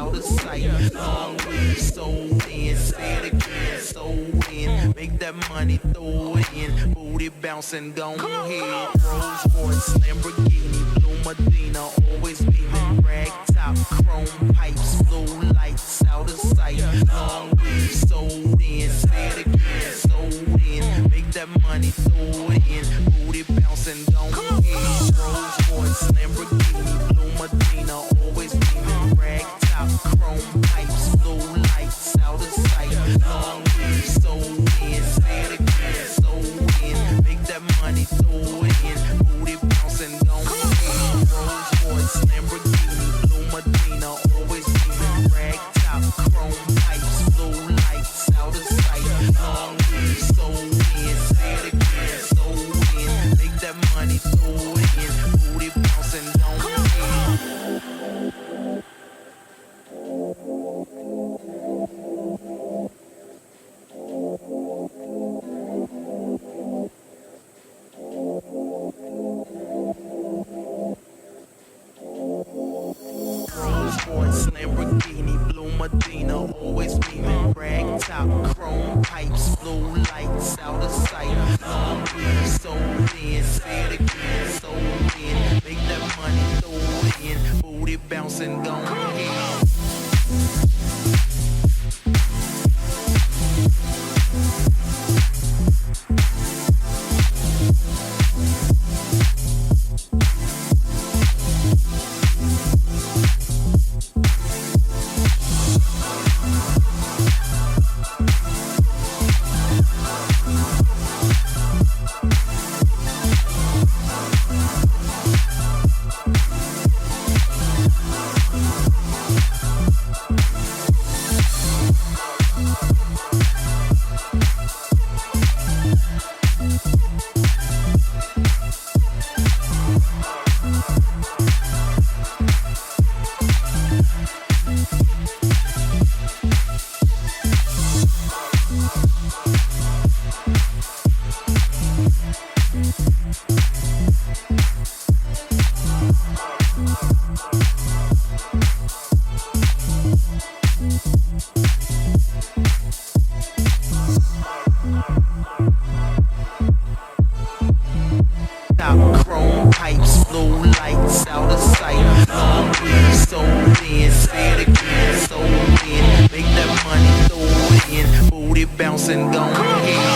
out of sight. Long way, sold in, say it again, sold in. Make that money, throw it in. Booty bouncing, gon' ahead. Rolls Royce, Lamborghini, Blue Medina, always beaming. Rag top, chrome pipes, blue lights, out of sight. Long way, sold in, say it again, sold in. Make that money, throw it in. Booty bouncing, gon' ahead. Rolls Royce, Lamborghini, Blue Medina, always beaming. Rag top, chrome pipes, blue lights, out of sight. Long way, sold in, say it again, sold in. Make that money, throw it in. Booty bouncing, gon' ahead. Rolls Royce, Lamborghini, Blue Medina, always beaming. Rag top, chrome pipes, blue lights, out of sight. Long way, sold in, say it again, sold in. Make that money, throw it in. Booty bouncing, gon' ahead. Rolls Royce, Lamborghini, Blue Medina, always beaming. Rag top, chrome pipes, blue lights, out of sight. Long way, sold in, say it again, sold in. Make that money, throw it in. Booty bouncing, gon' ahead. Top, chrome pipes, blue lights, out of sight. Long way, sold in, say it again, sold in. Make that money, throw it in. Booty bouncing, gon' ahead.